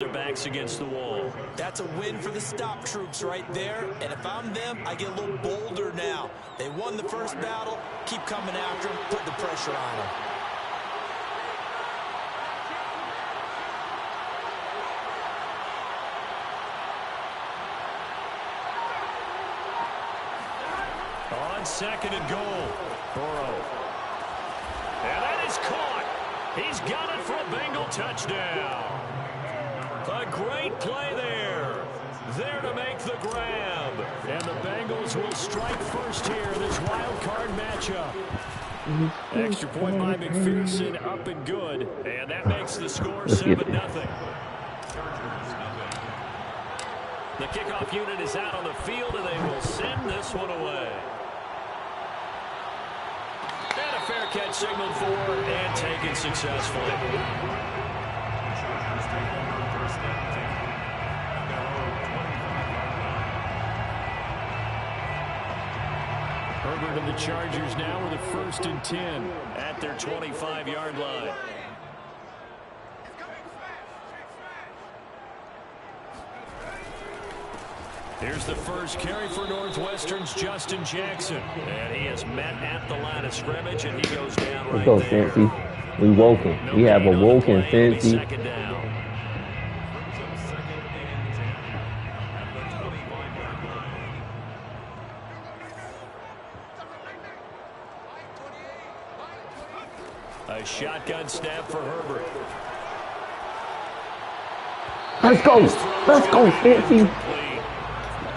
Their backs against the wall. That's a win for the stop troops right there. And if I'm them, I get a little bolder now. They won the first battle. Keep coming after them. Put the pressure on them. On second and goal. Burrow. And that is caught. He's got it for a Bengal touchdown. A great play there. There to make the grab. And the Bengals will strike first here in this wild card matchup. Extra point by McPherson, up and good. And that makes the score 7-0. The kickoff unit is out on the field, and they will send this one away. And a fair catch signaled for and taken successfully. Herbert and the Chargers now with a 1st and 10 at their 25-yard line. Here's the first carry for Northwestern's Justin Jackson. And he is met at the line of scrimmage, and he goes down right there. Let's go, Fancy. We woken. We have a woken, Fancy. Second down. A shotgun snap for Herbert. Let's go. Let's go, Fancy.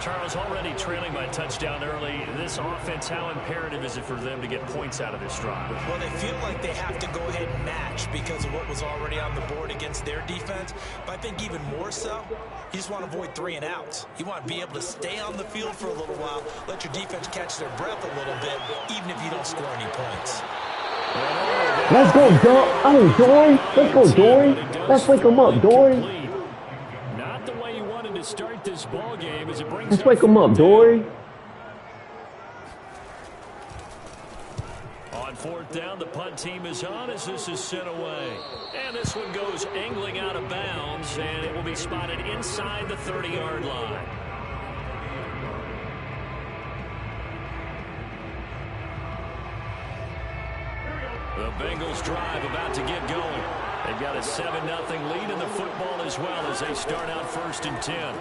Charles, already trailing by touchdown early. This offense, how imperative is it for them to get points out of this drive? Well, they feel like they have to go ahead and match because of what was already on the board against their defense. But I think even more so, you just want to avoid 3 and outs. You want to be able to stay on the field for a little while, let your defense catch their breath a little bit, even if you don't score any points. Let's go, Dory. Let's go, Dory. Let's wake him up, Dory. Not the way you wanted to start this ball game as it brings. Let's wake him up, Dory. On 4th down, the punt team is on as this is sent away. And this one goes angling out of bounds, and it will be spotted inside the 30-yard line. The Bengals drive about to get going. They've got a 7-0 lead in the football as well as they start out 1st and 10.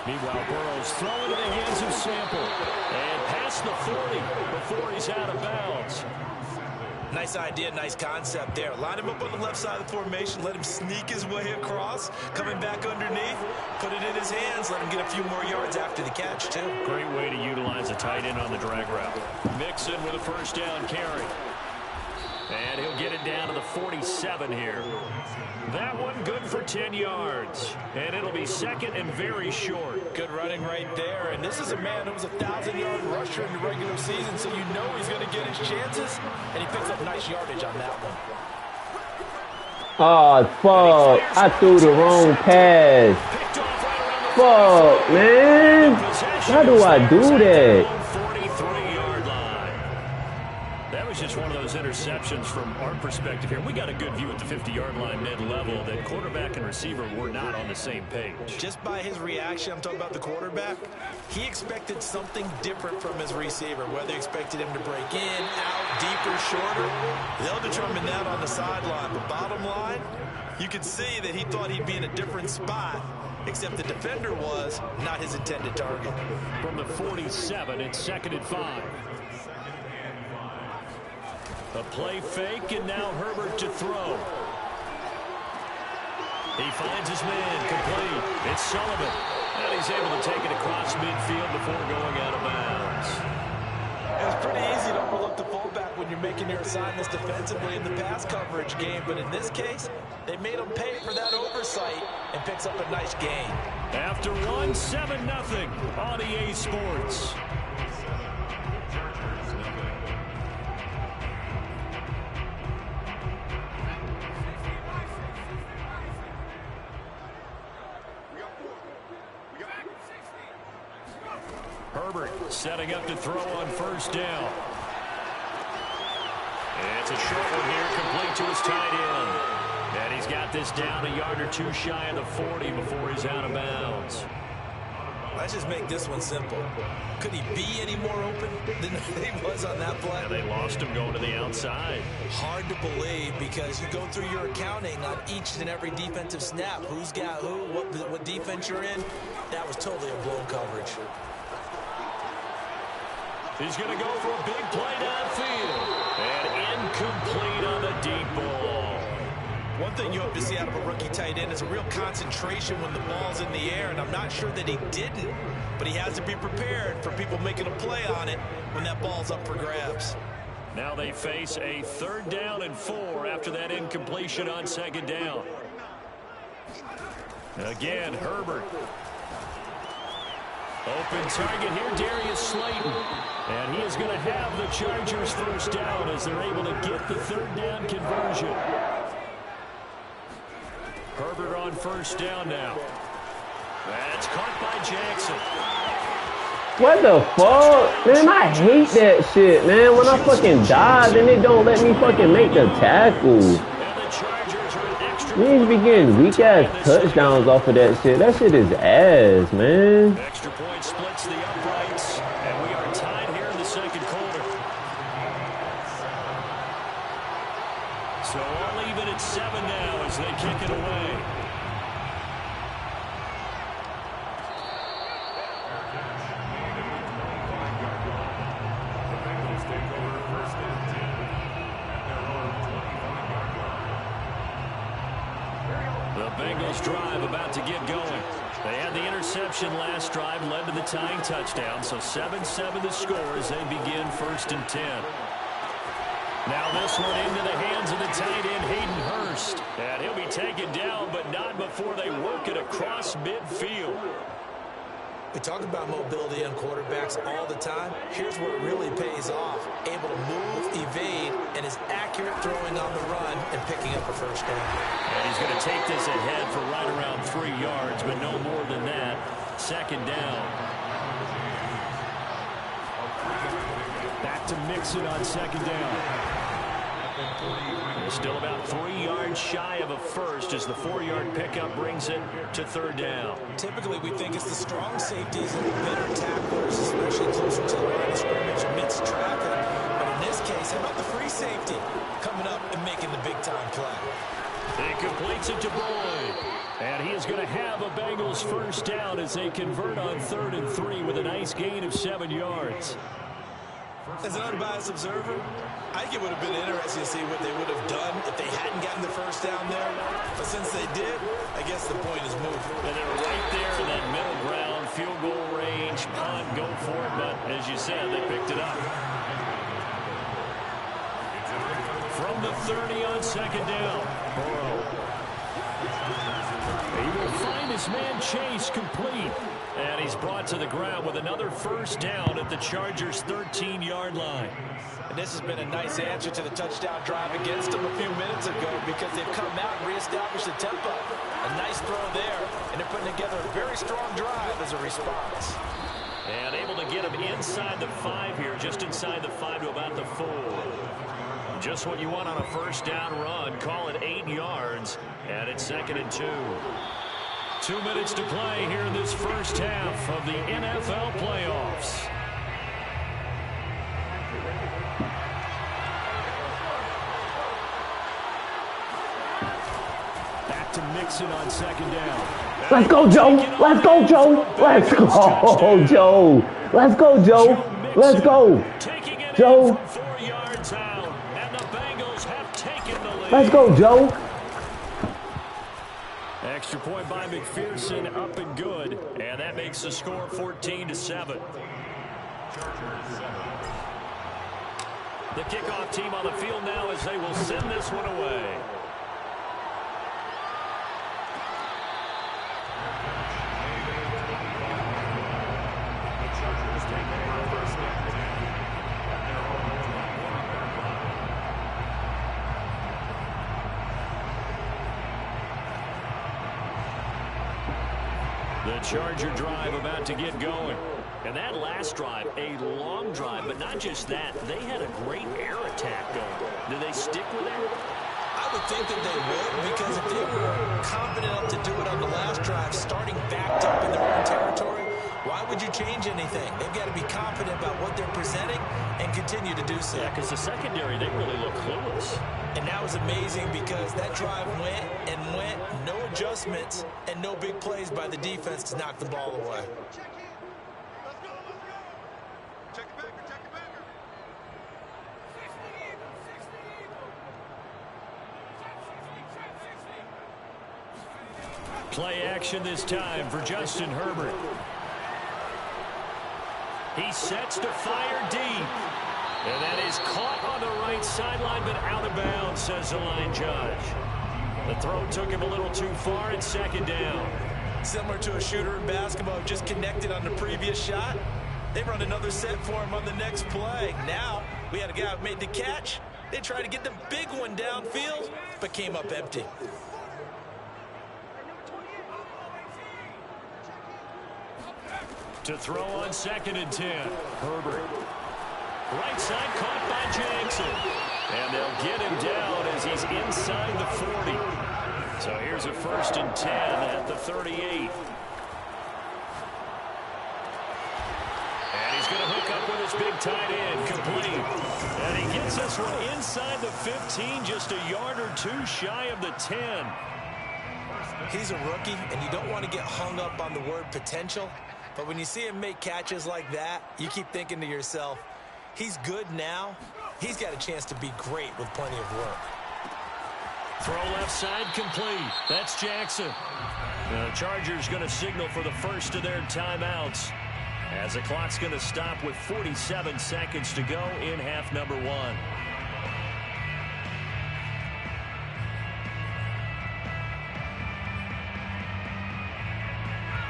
Meanwhile, Burrow's throwing to the hands of Sample. And past the 40 before he's out of bounds. Nice idea, nice concept there. Line him up on the left side of the formation, let him sneak his way across, coming back underneath, put it in his hands, let him get a few more yards after the catch, too. Great way to utilize a tight end on the drag route. Mixon with a 1st down carry. And he'll get it down to the 47 here. That one good for 10 yards. And it'll be 2nd and very short. Good running right there. And this is a man who was a 1,000-yard rusher in the regular season, so you know he's going to get his chances. And he picks up nice yardage on that one. Oh, fuck. I threw the wrong pass. Fuck, man. How do I do that? Just one of those interceptions from our perspective here. We got a good view at the 50-yard line mid-level that quarterback and receiver were not on the same page. Just by his reaction, I'm talking about the quarterback, he expected something different from his receiver, whether he expected him to break in, out, deeper, shorter. They'll determine that on the sideline. But bottom line, you can see that he thought he'd be in a different spot, except the defender was not his intended target. From the 47, it's 2nd and 5. A play fake, and now Herbert to throw. He finds his man complete. It's Sullivan. And he's able to take it across midfield before going out of bounds. It's pretty easy to overlook the fullback when you're making your assignments defensively in the pass coverage game. But in this case, they made him pay for that oversight and picks up a nice gain. After one, 7-0 on EA Sports. Herbert setting up to throw on 1st down. It's a short one here, complete to his tight end. And he's got this down a yard or two shy of the 40 before he's out of bounds. Let's just make this one simple. Could he be any more open than he was on that play? And they lost him going to the outside. Hard to believe because you go through your accounting on each and every defensive snap. Who's got who, what defense you're in. That was totally a blown coverage. He's going to go for a big play downfield. And incomplete on the deep ball. One thing you hope to see out of a rookie tight end is a real concentration when the ball's in the air, and I'm not sure that he didn't, but he has to be prepared for people making a play on it when that ball's up for grabs. Now they face a 3rd down and 4 after that incompletion on 2nd down. Again, Herbert. Open target here, Darius Slayton. And he is going to have the Chargers 1st down as they're able to get the 3rd down conversion. Herbert on 1st down now. That's caught by Jackson. What the fuck? Man, I hate that shit, man. When I fucking dive and they don't let me fucking make the tackle. Niggas be getting weak-ass touchdowns off of that shit. That shit is ass, man. Extra point splits the uprights, and we are tied here in the 2nd quarter. So all even at 7 now as they kick it away. The Bengals drive about to get going. They had the interception last drive, led to the tying touchdown, so 7-7 the score as they begin 1st and 10. Now this one into the hands of the tight end, Hayden Hurst. And he'll be taken down, but not before they work it across midfield. We talk about mobility on quarterbacks all the time. Here's where it really pays off. Able to move, evade, and is accurate throwing on the run and picking up a 1st down. And he's going to take this ahead for right around 3 yards, but no more than that. 2nd down. Back to Mixon on 2nd down. Still about 3 yards shy of a first as the 4-yard pickup brings it to 3rd down. Typically, we think it's the strong safeties and the better tacklers, especially closer to the line of scrimmage amidst traffic. But in this case, how about the free safety coming up and making the big-time play? He completes it to Boyd. And he is going to have a Bengals 1st down as they convert on 3rd and 3 with a nice gain of 7 yards. As an unbiased observer, I think it would have been interesting to see what they would have done if they hadn't gotten the 1st down there. But since they did, I guess the point is moved. And they're right there in that middle ground, field goal range, punt, go for it. But as you said, they picked it up. From the 30 on 2nd down, Burrow. He will find his man Chase complete. And he's brought to the ground with another 1st down at the Chargers' 13-yard line. And this has been a nice answer to the touchdown drive against them a few minutes ago because they've come out and reestablished the tempo. A nice throw there, and they're putting together a very strong drive as a response. And able to get him inside the 5 here, just inside the 5 to about the 4. Just what you want on a 1st down run. Call it 8 yards, and it's 2nd and 2. 2 minutes to play here in this 1st half of the NFL playoffs. Back to Mixon on 2nd down. Let's go, Joe. Let's go, Joe. Let's go, Joe. Let's go, Joe. Let's go. Joe. 4 yards out, and the Bengals have taken the lead. Let's go, Joe. Extra point by McPherson, up and good, and that makes the score 14-7. The kickoff team on the field now as they will send this one away. The Charger drive about to get going. And that last drive, a long drive, but not just that. They had a great air attack going. Did they stick with it? I I would think that they would, because if they were confident enough to do it on the last drive, starting backed up in their own territory, why would you change anything? They've got to be confident about what they're presenting and continue to do so. Yeah, because the secondary, they really look clueless. And that was amazing because that drive went and went, no adjustments, and no big plays by the defense to knock the ball away. Play action this time for Justin Herbert. He sets to fire deep. And that is caught on the right sideline, but out of bounds, says the line judge. The throw took him a little too far. It's second down. Similar to a shooter in basketball, just connected on the previous shot. They run another set for him on the next play. Now, we had a guy who made the catch. They tried to get the big one downfield, but came up empty. To throw on 2nd and 10. Herbert. Right side caught by Jackson. And they'll get him down as he's inside the 40. So here's a 1st and 10 at the 38. And he's going to hook up with his big tight end, complete. And he gets this one inside the 15, just a yard or two shy of the 10. He's a rookie, and you don't want to get hung up on the word potential. But when you see him make catches like that, you keep thinking to yourself, he's good now. He's got a chance to be great with plenty of work. Throw left side complete. That's Jackson. The Chargers going to signal for the first of their timeouts as the clock's going to stop with 47 seconds to go in half number 1.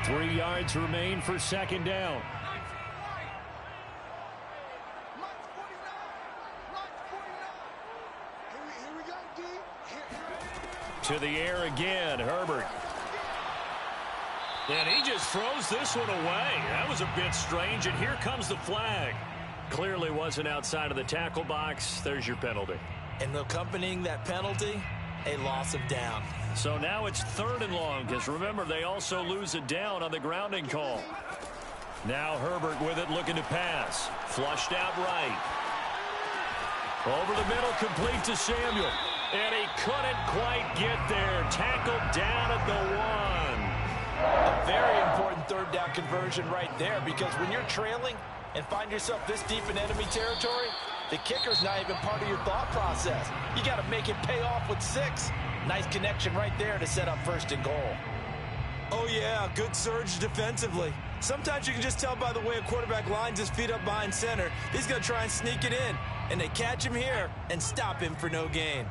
Three yards remain for second down. To the air again, Herbert. And he just throws this one away. That was a bit strange, and here comes the flag. Clearly wasn't outside of the tackle box. There's your penalty. And accompanying that penalty, a loss of down. So now it's 3rd and long, because remember, they also lose a down on the grounding call. Now Herbert with it, looking to pass. Flushed out right. Over the middle, complete to Samuel. And he couldn't quite get there. Tackled down at the 1. A very important 3rd down conversion right there, because when you're trailing and find yourself this deep in enemy territory, the kicker's not even part of your thought process. You got to make it pay off with 6. Nice connection right there to set up 1st and goal. Oh, yeah, good surge defensively. Sometimes you can just tell by the way a quarterback lines his feet up behind center. He's going to try and sneak it in, and they catch him here and stop him for no gain.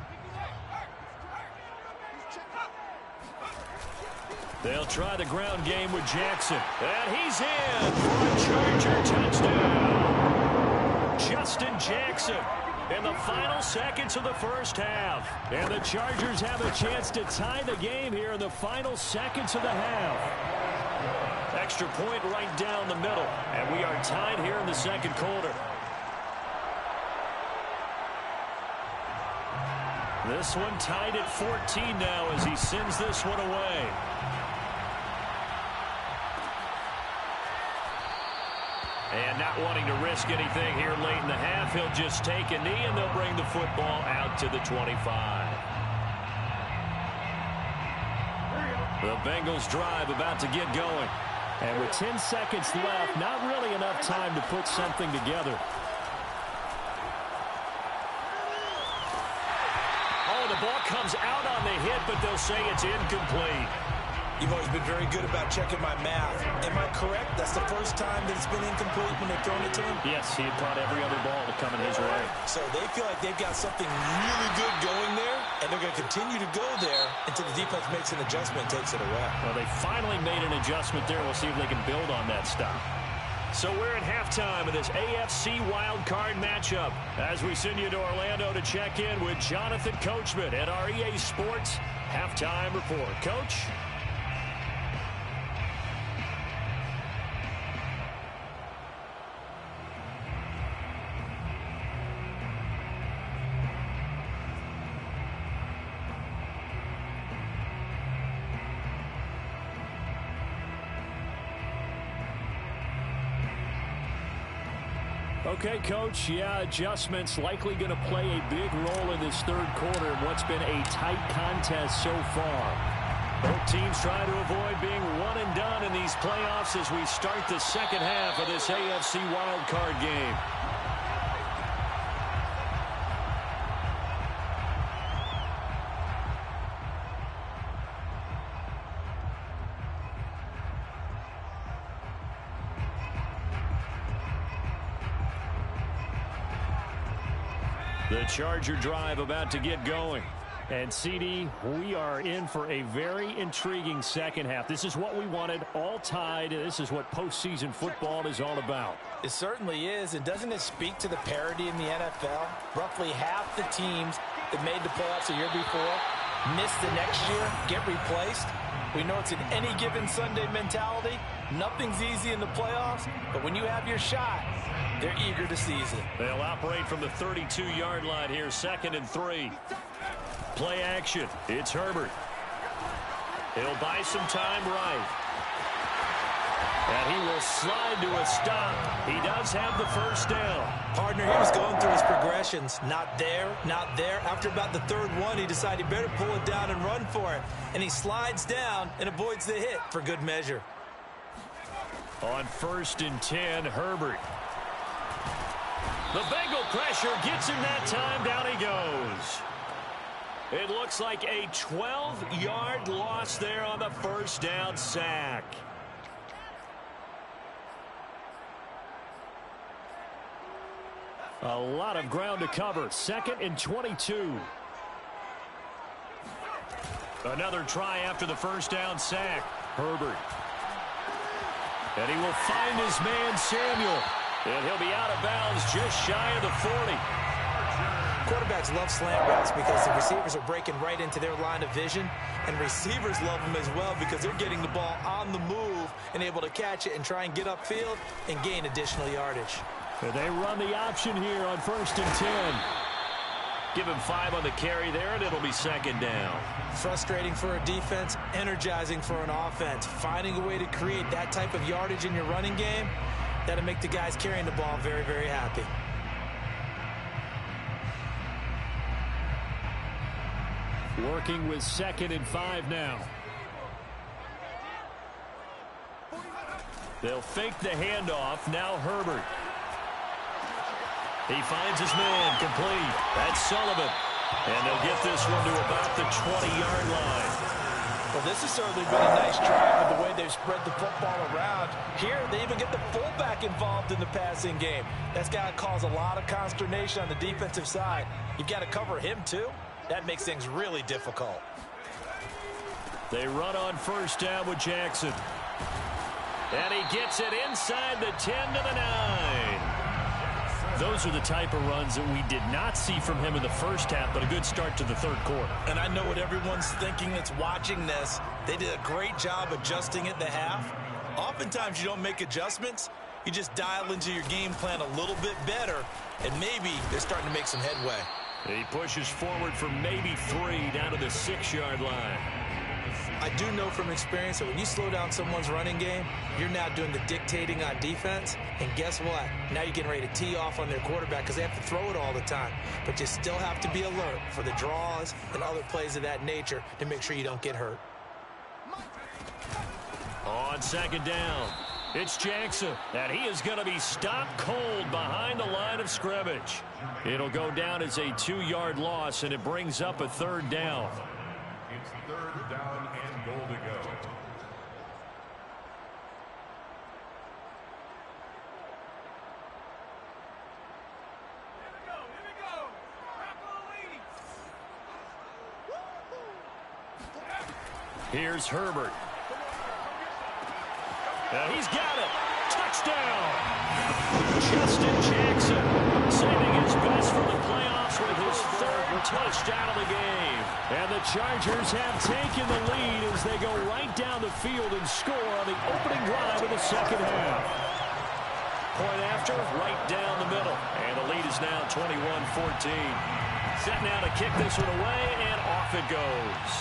They'll try the ground game with Jackson. And he's in for a Charger touchdown. Justin Jackson in the final seconds of the first half. And the Chargers have a chance to tie the game here in the final seconds of the half. Extra point right down the middle. And we are tied here in the second quarter. This one tied at 14 now as he sends this one away. And not wanting to risk anything here late in the half, he'll just take a knee, and they'll bring the football out to the 25. The Bengals drive about to get going. And with 10 seconds left, not really enough time to put something together. Oh, the ball comes out on the hit, but they'll say it's incomplete. You've always been very good about checking my math. Am I correct? That's the first time that it's been incomplete when they've thrown it to him? Yes, he had caught every other ball to come in his way. So they feel like they've got something really good going there, and they're going to continue to go there until the defense makes an adjustment and takes it away. Well, they finally made an adjustment there. We'll see if they can build on that stop. So we're at halftime of this AFC wildcard matchup as we send you to Orlando to check in with Jonathan Coachman at our EA Sports Halftime Report. Coach? Okay, Coach, yeah, adjustments likely going to play a big role in this third quarter in what's been a tight contest so far. Both teams try to avoid being one and done in these playoffs as we start the second half of this AFC wildcard game. The Charger drive about to get going. And, CD, we are in for a very intriguing second half. This is what we wanted, all tied. This is what postseason football is all about. It certainly is. And doesn't it speak to the parity in the NFL? Roughly half the teams that made the playoffs a year before miss the next year, get replaced. We know it's an any given Sunday mentality. Nothing's easy in the playoffs, but when you have your shot, they're eager to seize it. They'll operate from the 32-yard line here, 2nd and 3. Play action. It's Herbert. He'll buy some time right. And he will slide to a stop. He does have the first down. Partner, he was going through his progressions. Not there, not there. After about the third one, he decided he better pull it down and run for it. And he slides down and avoids the hit for good measure. On 1st and 10, Herbert. The Bengal pressure gets him that time. Down he goes. It looks like a 12-yard loss there on the first down sack. A lot of ground to cover. 2nd and 22. Another try after the first down sack. Herbert. And he will find his man Samuel. And he'll be out of bounds just shy of the 40. Quarterbacks love slant routes because the receivers are breaking right into their line of vision, and receivers love them as well because they're getting the ball on the move and able to catch it and try and get upfield and gain additional yardage. And they run the option here on 1st and 10. Give him 5 on the carry there, and it'll be 2nd down. Frustrating for a defense, energizing for an offense. Finding a way to create that type of yardage in your running game, that'll make the guys carrying the ball very, very happy. Working with 2nd and 5 now. They'll fake the handoff. Now Herbert. He finds his man complete. That's Sullivan. And they'll get this one to about the 20-yard line. Well, this has certainly been a nice drive with the way they've spread the football around. Here, they even get the fullback involved in the passing game. That's got to cause a lot of consternation on the defensive side. You've got to cover him, too. That makes things really difficult. They run on 1st down with Jackson. And he gets it inside the 10 to the 9. Those are the type of runs that we did not see from him in the first half, but a good start to the third quarter. And I know what everyone's thinking that's watching this. They did a great job adjusting at the half. Oftentimes you don't make adjustments. You just dial into your game plan a little bit better, and maybe they're starting to make some headway. He pushes forward for maybe 3 down to the 6-yard line. I do know from experience that when you slow down someone's running game, you're now doing the dictating on defense. And guess what? Now you're getting ready to tee off on their quarterback because they have to throw it all the time. But you still have to be alert for the draws and other plays of that nature to make sure you don't get hurt. On 2nd down, it's Jackson. And he is going to be stopped cold behind the line of scrimmage. It'll go down as a 2-yard loss, and it brings up a 3rd down. It's 3rd down and goal to go. Here's Herbert. And he's got it. Touchdown. Justin Jackson saving his best for the playoffs with his 3rd touchdown of the game. And the Chargers have taken the lead as they go right down the field and score on the opening drive of the second half. Point after, right down the middle. And the lead is now 21-14. Set now to kick this one away, and off it goes.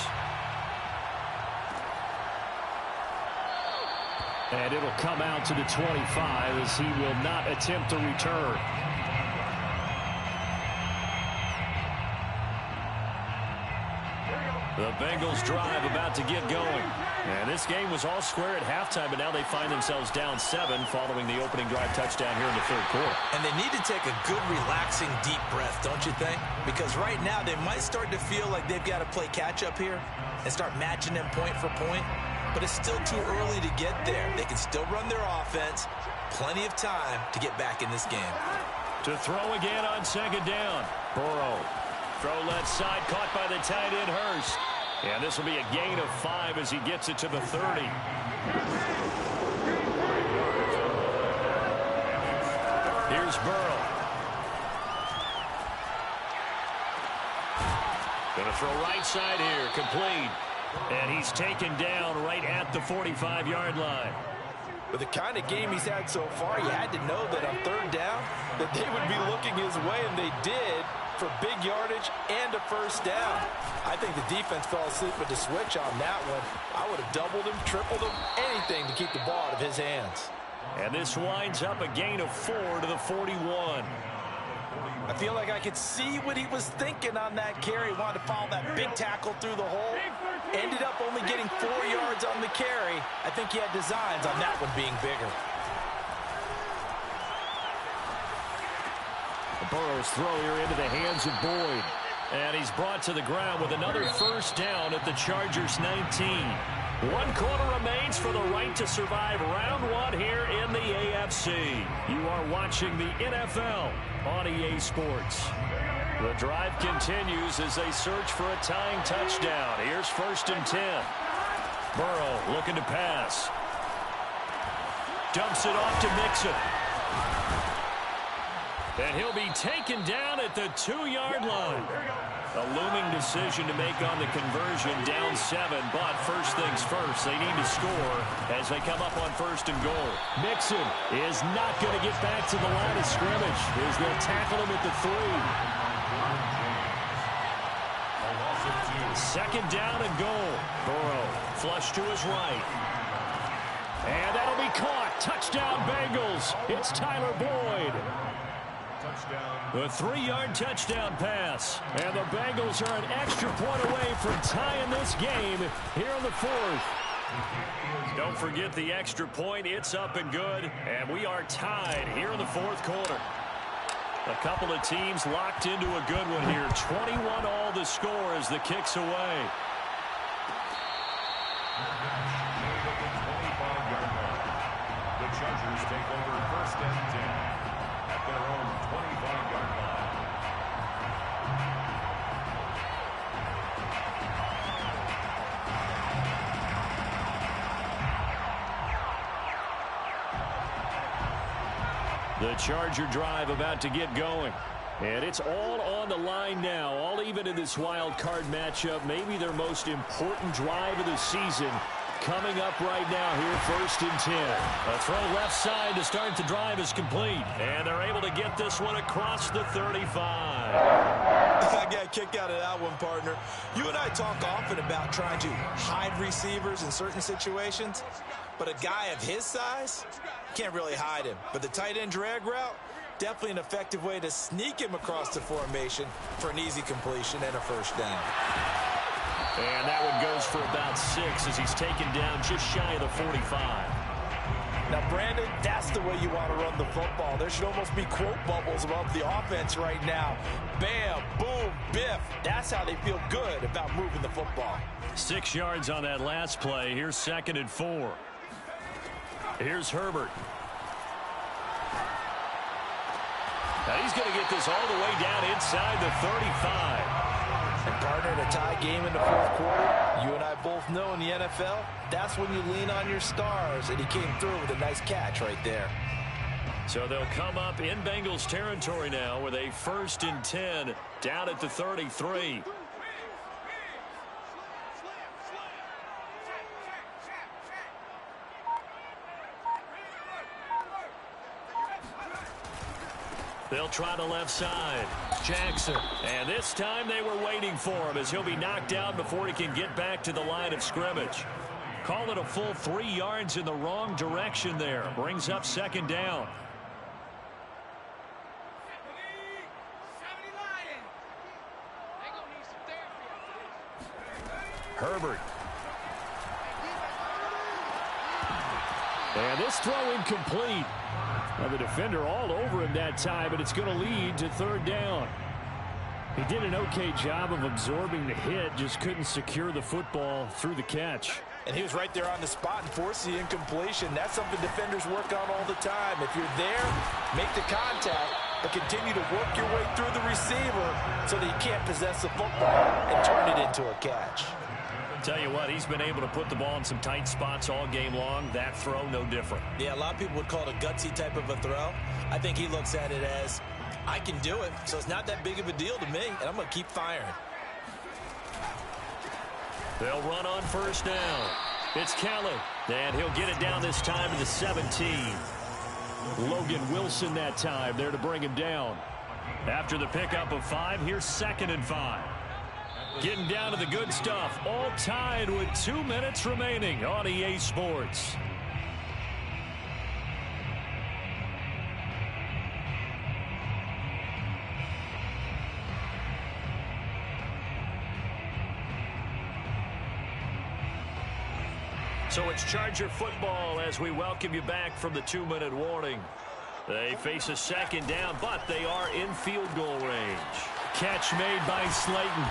And it'll come out to the 25 as he will not attempt to return. The Bengals drive about to get going. And this game was all square at halftime, but now they find themselves down 7 following the opening drive touchdown here in the third quarter. And they need to take a good, relaxing, deep breath, don't you think? Because right now they might start to feel like they've got to play catch-up here and start matching them point for point. But it's still too early to get there. They can still run their offense. Plenty of time to get back in this game. To throw again on second down. Burrow. Throw left side, caught by the tight end, Hurst. And this will be a gain of 5 as he gets it to the 30. Here's Burrow. Going to throw right side here, complete. And he's taken down right at the 45-yard line. With the kind of game he's had so far, you had to know that on third down that they would be looking his way, and they did, for big yardage and a first down. I think the defense fell asleep with the switch on that one. I would have doubled him, tripled him, anything to keep the ball out of his hands. And this winds up a gain of 4 to the 41. I feel like I could see what he was thinking on that carry. Wanted to follow that big tackle through the hole. Ended up only getting 4 yards on the carry. I think he had designs on that one being bigger. Burrow's throw here into the hands of Boyd. And he's brought to the ground with another first down at the Chargers 19. 1 quarter remains for the right to survive round 1 here in the AFC. You are watching the NFL on EA Sports. The drive continues as they search for a tying touchdown. Here's 1st and 10. Burrow looking to pass. Dumps it off to Mixon. And he'll be taken down at the 2-yard line. A looming decision to make on the conversion, down 7, but first things first, they need to score as they come up on 1st and goal. Mixon is not going to get back to the line of scrimmage as they'll tackle him at the 3. 2nd down and goal. Burrow flush to his right. And that'll be caught. Touchdown Bengals. It's Tyler Boyd. A 3-yard touchdown pass. And the Bengals are an extra point away from tying this game here in the 4th. Don't forget the extra point. It's up and good. And we are tied here in the 4th quarter. A couple of teams locked into a good one here. 21 all the score as the kick's away. The Chargers take over 1st and 10 at their own 25-yard line. The Charger drive about to get going. And it's all on the line now, all even in this wild card matchup. Maybe their most important drive of the season coming up right now here, 1st and 10. A throw left side to start the drive is complete. And they're able to get this one across the 35. I got a kick out of that one, partner. You and I talk often about trying to hide receivers in certain situations. But a guy of his size, can't really hide him. But the tight end drag route, definitely an effective way to sneak him across the formation for an easy completion and a first down. And that one goes for about 6 as he's taken down just shy of the 45. Now, Brandon, that's the way you want to run the football. There should almost be quote bubbles above the offense right now. Bam, boom, biff. That's how they feel good about moving the football. 6 yards on that last play. Here's 2nd and 4. Here's Herbert. Now he's going to get this all the way down inside the 35. And partner, in a tie game in the 4th quarter, you and I both know in the NFL, that's when you lean on your stars, and he came through with a nice catch right there. So they'll come up in Bengals territory now with a 1st and 10 down at the 33. They'll try the left side. Jackson. And this time they were waiting for him as he'll be knocked down before he can get back to the line of scrimmage. Call it a full 3 yards in the wrong direction there. Brings up second down. Herbert. And this throw incomplete. Now the defender all over him that time, but it's going to lead to third down. He did an okay job of absorbing the hit, just couldn't secure the football through the catch. And he was right there on the spot and forced the incompletion. That's something defenders work on all the time. If you're there, make the contact, but continue to work your way through the receiver so that you can't possess the football and turn it into a catch. Tell you what, he's been able to put the ball in some tight spots all game long. That throw, no different. Yeah, a lot of people would call it a gutsy type of a throw. I think he looks at it as, I can do it, so it's not that big of a deal to me, and I'm going to keep firing. They'll run on first down. It's Kelly, and he'll get it down this time to the 17. Logan Wilson that time there to bring him down. After the pickup of 5, here's 2nd and 5. Getting down to the good stuff, all tied with 2 minutes remaining on EA Sports. So it's Charger football as we welcome you back from the 2-minute warning. They face a second down, but they are in field goal range. Catch made by Slayton.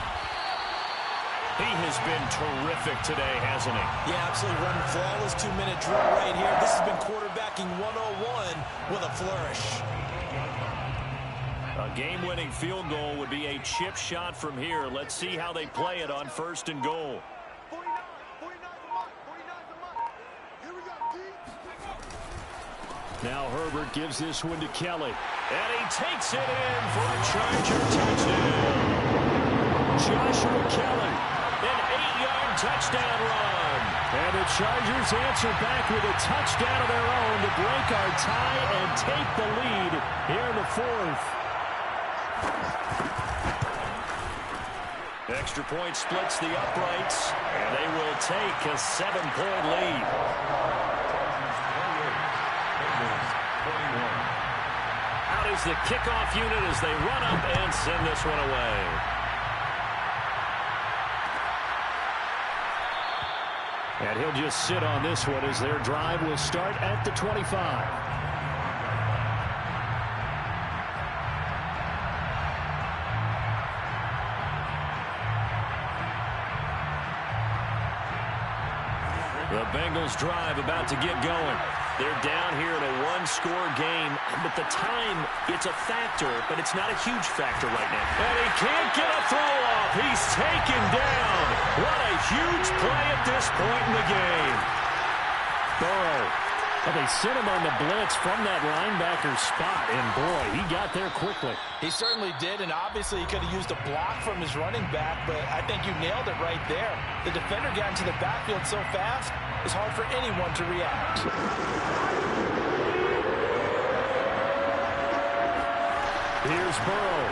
He has been terrific today, hasn't he? Yeah, absolutely running flawless 2-minute drill right here. This has been quarterbacking 101 with a flourish. A game-winning field goal would be a chip shot from here. Let's see how they play it on 1st and goal. Now Herbert gives this one to Kelly. And he takes it in for a Charger touchdown. Joshua Kelly, an 8-yard touchdown run. And the Chargers answer back with a touchdown of their own to break our tie and take the lead here in the 4th. Extra point splits the uprights, and they will take a 7-point lead. Out is the kickoff unit as they run up and send this one away. And he'll just sit on this one as their drive will start at the 25. The Bengals drive about to get going. They're down here in a 1-score game, but the time, it's a factor, but it's not a huge factor right now. And he can't get a throw off. He's taken down. What a huge play at this point in the game. Burrow. Well, they sent him on the blitz from that linebacker spot, and boy, he got there quickly. He certainly did, and obviously he could have used a block from his running back, but I think you nailed it right there. The defender got into the backfield so fast, it's hard for anyone to react. Here's Burrow.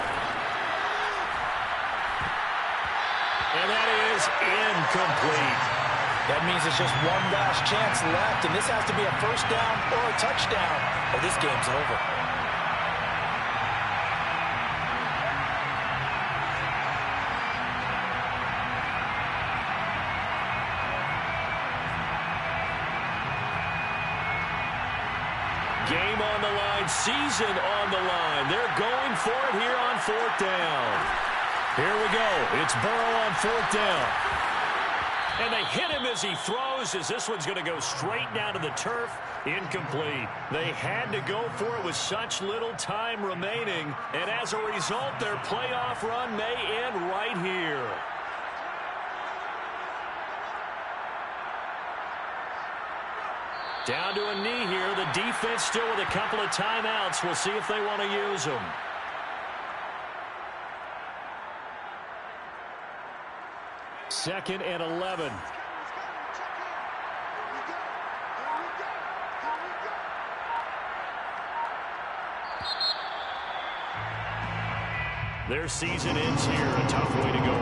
And that is incomplete. That means it's just one last chance left, and this has to be a first down or a touchdown, or this game's over. Game on the line, season on the line. They're going for it here on 4th down. Here we go. It's Burrow on 4th down. And they hit him as he throws, as this one's going to go straight down to the turf. Incomplete. They had to go for it with such little time remaining, and as a result, their playoff run may end right here. Down to a knee here. The defense still with a couple of timeouts. We'll see if they want to use them. Second and 11. Their season ends here. A tough way to go.